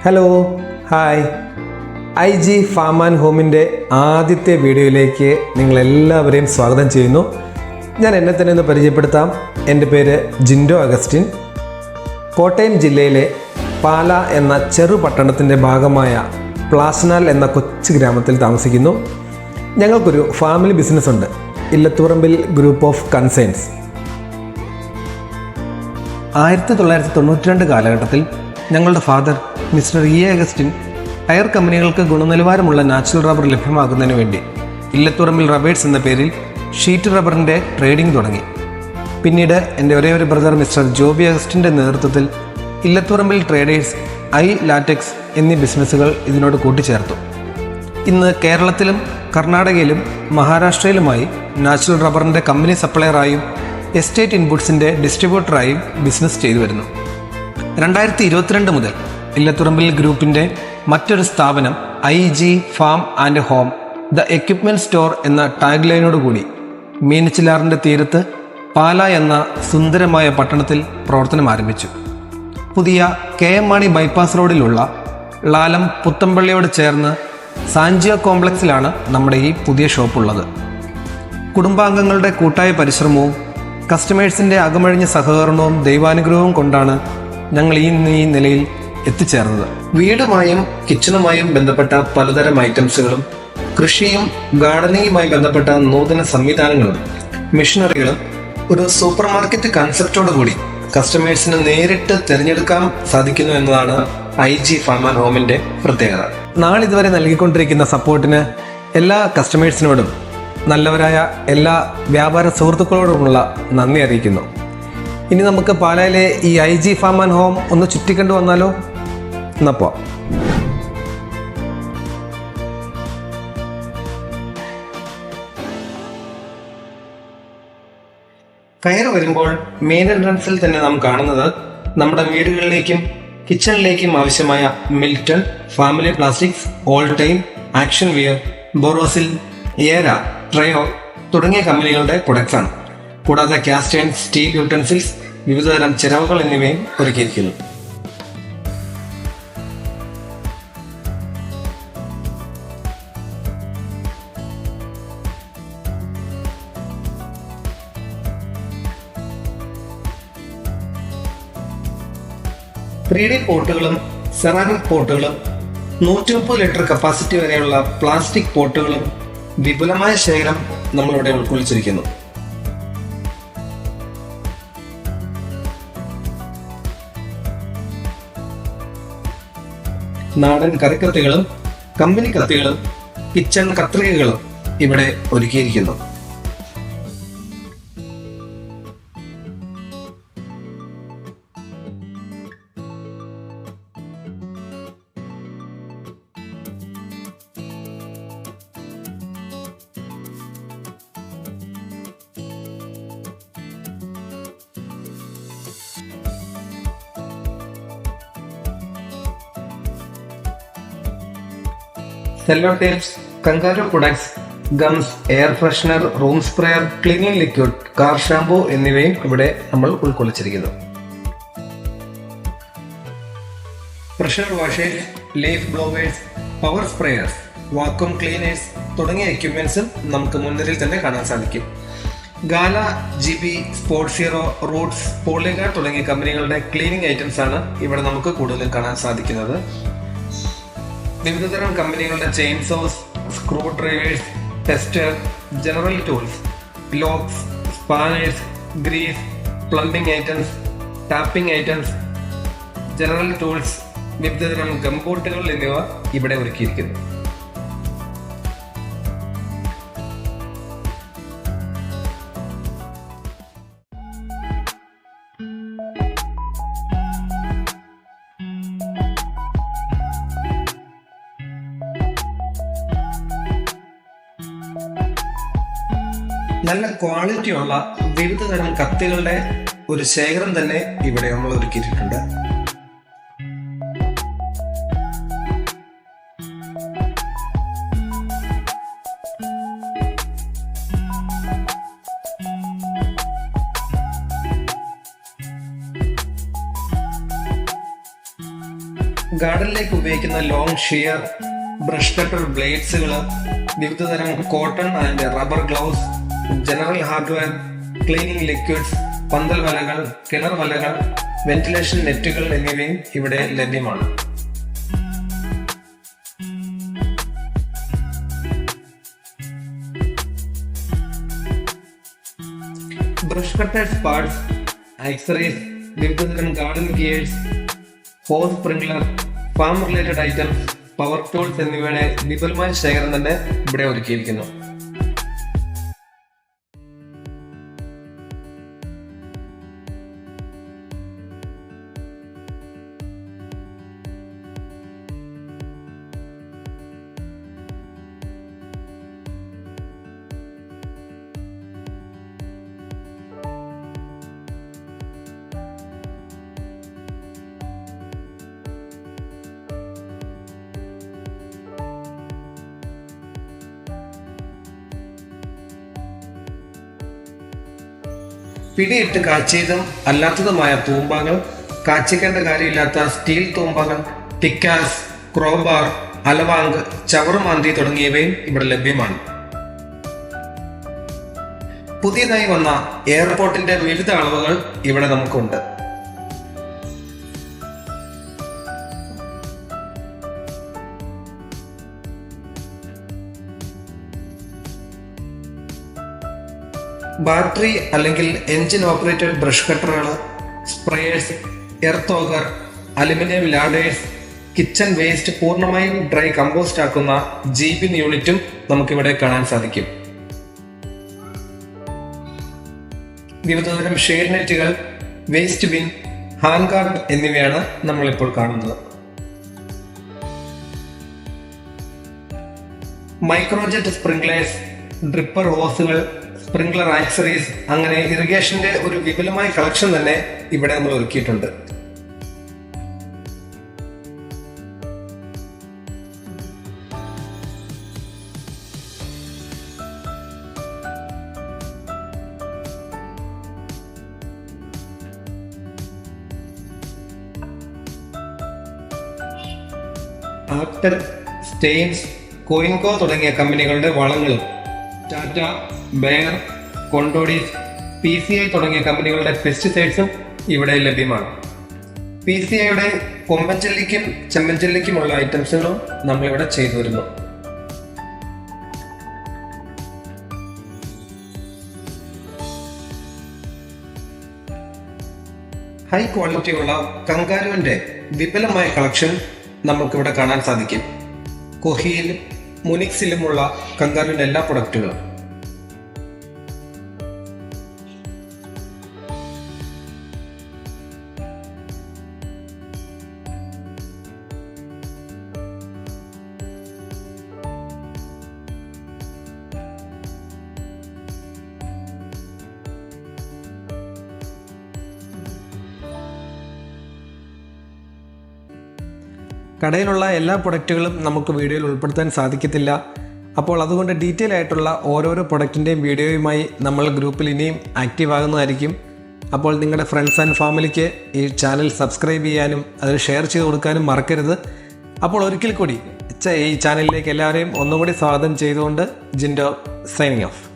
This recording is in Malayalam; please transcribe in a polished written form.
Hello, hi. IG farm and ഹോമിൻ്റെ ആദ്യത്തെ വീഡിയോയിലേക്ക് നിങ്ങളെല്ലാവരെയും സ്വാഗതം ചെയ്യുന്നു. ഞാൻ എന്നെ തന്നെ ഒന്ന് പരിചയപ്പെടുത്താം. എൻ്റെ പേര് ജിൻഡോ അഗസ്റ്റിൻ. കോട്ടയം ജില്ലയിലെ പാല എന്ന ചെറു പട്ടണത്തിൻ്റെ ഭാഗമായ പ്ലാസനാൽ എന്ന കൊച്ചു ഗ്രാമത്തിൽ താമസിക്കുന്നു. ഞങ്ങൾക്കൊരു ഫാമിലി ബിസിനസ് ഉണ്ട്, ഇല്ലത്തുപറമ്പിൽ ഗ്രൂപ്പ് ഓഫ് കൺസേൺസ്. 1992 കാലഘട്ടത്തിൽ ഞങ്ങളുടെ father mister E. Augustine tyre കമ്പനികൾക്ക് ഗുണനിലവാരമുള്ള നാച്ചുറൽ റബ്ബർ ലഭ്യമാക്കുന്നതിന് വേണ്ടി ഇല്ലത്തുപറമ്പിൽ റബ്ബേഴ്സ് എന്ന പേരിൽ ഷീറ്റ് റബ്ബറിൻ്റെ ട്രേഡിംഗ് തുടങ്ങി. പിന്നീട് എൻ്റെ ഒരേ ഒരു ബ്രദർ മിസ്റ്റർ ജോബി അഗസ്റ്റിൻ്റെ നേതൃത്വത്തിൽ ഇല്ലത്തുപറമ്പിൽ ട്രേഡേഴ്സ്, ലാറ്റക്സ് എന്നീ ബിസിനസ്സുകൾ ഇതിനോട് കൂട്ടിച്ചേർത്തു. ഇന്ന് കേരളത്തിലും കർണാടകയിലും മഹാരാഷ്ട്രയിലുമായി നാച്ചുറൽ റബ്ബറിൻ്റെ കമ്പനി സപ്ലയറായും എസ്റ്റേറ്റ് ഇൻപുട്സിൻ്റെ ഡിസ്ട്രിബ്യൂട്ടറായും ബിസിനസ് ചെയ്തു വരുന്നു. 2022 മുതൽ ഇല്ലത്തുപറമ്പിൽ ഗ്രൂപ്പിൻ്റെ മറ്റൊരു സ്ഥാപനം IG farm and home the equipment store എന്ന ടാഗ് ലൈനോടുകൂടി മീനച്ചിലാറിൻ്റെ തീരത്ത് പാല എന്ന സുന്ദരമായ പട്ടണത്തിൽ പ്രവർത്തനം ആരംഭിച്ചു. പുതിയ KM മാണി ബൈപ്പാസ് റോഡിലുള്ള ലാലം പുത്തമ്പള്ളിയോട് ചേർന്ന് സാഞ്ചിയോ കോംപ്ലക്സിലാണ് നമ്മുടെ ഈ പുതിയ ഷോപ്പുള്ളത്. കുടുംബാംഗങ്ങളുടെ കൂട്ടായ പരിശ്രമവും കസ്റ്റമേഴ്സിൻ്റെ അകമഴിഞ്ഞ സഹകരണവും ദൈവാനുഗ്രഹവും കൊണ്ടാണ് ഞങ്ങൾ ഈ നിലയിൽ എത്തിച്ചേർന്നത്. വീടുമായും കിച്ചണുമായും ബന്ധപ്പെട്ട പലതരം ഐറ്റംസുകളും കൃഷിയും ഗാർഡനിങ്ങുമായി ബന്ധപ്പെട്ട നൂതന സംവിധാനങ്ങളും മെഷീനറികളും ഒരു സൂപ്പർ മാർക്കറ്റ് കൺസെപ്റ്റോടു കൂടി കസ്റ്റമേഴ്സിന് നേരിട്ട് തിരഞ്ഞെടുക്കാൻ സാധിക്കുന്നു എന്നതാണ് IG ഫാം ആൻഡ് ഹോമിൻ്റെ പ്രത്യേകത. നാളിതുവരെ നൽകിക്കൊണ്ടിരിക്കുന്ന സപ്പോർട്ടിന് എല്ലാ കസ്റ്റമേഴ്സിനോടും നല്ലവരായ എല്ലാ വ്യാപാര സുഹൃത്തുക്കളോടുമുള്ള നന്ദി അറിയിക്കുന്നു. ഇനി നമുക്ക് പാലയിലെ ഈ IG ഫാം ആൻഡ് ഹോം ഒന്ന് ചുറ്റിക്കണ്ടു വന്നാലോ? എന്നപ്പോൾ കയറി വരുമ്പോൾ മെയിൻ എൻട്രൻസിൽ തന്നെ നാം കാണുന്നത് നമ്മുടെ വീടുകളിലേക്കും കിച്ചണിലേക്കും ആവശ്യമായ Milton, family plastics, all time, action wear, Borosil, Era, Trio തുടങ്ങിയ കമ്പനികളുടെ പ്രൊഡക്ട്സ് ആണ്. കൂടാതെ കാസ്റ്റ് ആൻഡ് സ്റ്റീൽ യൂട്ടൻസിൽസ്, വിവിധതരം ചിരവുകൾ എന്നിവയും ഒരുക്കിയിരിക്കുന്നു. ത്രീ പോട്ടുകളും സെറാമിക് പോട്ടുകളും 130 ലിറ്റർ കപ്പാസിറ്റി വരെയുള്ള പ്ലാസ്റ്റിക് പോട്ടുകളും വിപുലമായ ശേഖരം നമ്മളിവിടെ ഉൾക്കൊള്ളിച്ചിരിക്കുന്നു. നാടൻ കറിക്കത്തികളും കമ്പനി കത്തികളും കിച്ചൺ കത്രികകളും ഇവിടെ ഒരുക്കിയിരിക്കുന്നു. Cello tapes, Kangaro products, gums, air freshener, room sprayer, cleaning liquid, car shampoo എന്നിവയും ഇവിടെ നമ്മൾ ഉൾക്കൊള്ളിച്ചിരിക്കുന്നു. Pressure washers, leaf blowers, power sprayers, vacuum cleaners തുടങ്ങിയ എക്യുപ്മെന്റ്സും നമുക്ക് മുൻനിരയിൽ തന്നെ കാണാൻ സാധിക്കും. Gala, GB, Sports Hero, Roots, Polyguard തുടങ്ങിയ കമ്പനികളുടെ ക്ലീനിങ് ഐറ്റംസ് ആണ് ഇവിടെ നമുക്ക് കൂടുതലും കാണാൻ സാധിക്കുന്നത്. വിവിധതരം കമ്പനികളുടെ chainsaws, screw drivers, tester, general tools, locks, spanners, grease, plumbing items, tapping items, general tools, വിവിധതരം ഗംബോട്ടുകൾ എന്നിവ ഇവിടെ ഒരുക്കിയിരിക്കുന്നു. നല്ല ക്വാളിറ്റിയുള്ള വിവിധ തരം കത്തികളുടെ ഒരു ശേഖരം തന്നെ ഇവിടെ നമ്മൾ ഒരുക്കിയിട്ടുണ്ട്. ഗാർഡനിലേക്ക് ഉപയോഗിക്കുന്ന ലോങ് ഷിയർ, ബ്രഷ് കട്ടർ ബ്ലേഡ്സുകൾ, വിവിധതരം cotton and rubber gloves, general hardware, cleaning liquids, പന്തൽ വലകൾ, കിണർ വലകൾ, വെന്റിലേഷൻ നെറ്റുകൾ എന്നിവയും ഇവിടെ ലഭ്യമാണ്. ബ്രഷ് കട്ടേഴ്സ്, പാഡ്സ്, ആക്സറീസ്, വിവിധതരം garden gears, hose sprinkler, farm related items, power tools എന്നിവയുടെ വിപുലമായ ശേഖരം തന്നെ ഇവിടെ ഒരുക്കിയിരിക്കുന്നു. പിടിയിട്ട് കാച്ചിയതും അല്ലാത്തതുമായ തൂമ്പകൾ, കാച്ചിക്കേണ്ട കാര്യമില്ലാത്ത സ്റ്റീൽ തൂമ്പകൾ, പിക്കാസ്, ക്രോബാർ, അലവാങ്ക്, ചവറുമാന്തി തുടങ്ങിയവയും ഇവിടെ ലഭ്യമാണ്. പുതിയതായി വന്ന എയർപോർട്ടിന്റെ വിവിധ അളവുകൾ ഇവിടെ നമുക്കുണ്ട്. ബാറ്ററി അല്ലെങ്കിൽ എൻജിൻ ഓപ്പറേറ്റഡ് ബ്രഷ് കട്ടറുകൾ, sprayers, earth auger, aluminium ladders, kitchen waste പൂർണ്ണമായും ഡ്രൈ കമ്പോസ്റ്റ് ആക്കുന്ന ജീബിൻ യൂണിറ്റും നമുക്കിവിടെ കാണാൻ സാധിക്കും. വിവിധതരം ഷെയ്ഡ് നെറ്റുകൾ, വേസ്റ്റ് ബിൻ, ഹാൻഡ് ഗാർഡ് എന്നിവയാണ് നമ്മളിപ്പോൾ കാണുന്നത്. മൈക്രോജെറ്റ് സ്പ്രിംഗ്ലേഴ്സ്, ഡ്രിപ്പർ ഹോസുകൾ, സ്പ്രിംഗ്ലർ ആക്സറീസ്, അങ്ങനെ ഇറിഗേഷന്റെ ഒരു വിപുലമായ കളക്ഷൻ തന്നെ ഇവിടെ നമ്മൾ ഒരുക്കിയിട്ടുണ്ട്. ആക്ടർ, സ്റ്റെയിൻസ്, കോയിൻകോ തുടങ്ങിയ കമ്പനികളുടെ വളങ്ങളും, ടാറ്റ, ബെയർ, കൊണ്ടോഡീസ്, PCI തുടങ്ങിയ കമ്പനികളുടെ പെസ്റ്റിസൈഡ്സും ഇവിടെ ലഭ്യമാണ്. PCIയുടെ കൊമ്പൻചെല്ലിക്കും ചെമ്മൻചെല്ലിക്കുമുള്ള ഐറ്റംസുകളും നമ്മളിവിടെ ചെയ്തു വരുന്നു. ഹൈ ക്വാളിറ്റിയുള്ള കങ്കാരുവിന്റെ വിപുലമായ കളക്ഷൻ നമുക്കിവിടെ കാണാൻ സാധിക്കും. കൊഹിയിലും മുനിക്സിലുമുള്ള കങ്കാരുവിന്റെ എല്ലാ പ്രൊഡക്റ്റുകളും. കടയിലുള്ള എല്ലാ പ്രൊഡക്റ്റുകളും നമുക്ക് വീഡിയോയിൽ ഉൾപ്പെടുത്താൻ സാധിക്കത്തില്ല. അപ്പോൾ അതുകൊണ്ട് ഡീറ്റെയിൽ ആയിട്ടുള്ള ഓരോരോ പ്രൊഡക്റ്റിൻ്റെയും വീഡിയോയുമായി നമ്മൾ ഗ്രൂപ്പിൽ ഇനിയും ആക്റ്റീവ് ആകുന്നതായിരിക്കും. അപ്പോൾ നിങ്ങളുടെ ഫ്രണ്ട്സ് ആൻഡ് ഫാമിലിക്ക് ഈ ചാനൽ സബ്സ്ക്രൈബ് ചെയ്യാനും അതിൽ ഷെയർ ചെയ്ത് കൊടുക്കാനും മറക്കരുത്. അപ്പോൾ ഒരിക്കൽ കൂടി ഈ ചാനലിലേക്ക് എല്ലാവരെയും ഒന്നുകൂടി സ്വാഗതം ചെയ്തുകൊണ്ട് ജിൻഡോ സൈനിങ് ഓഫ്.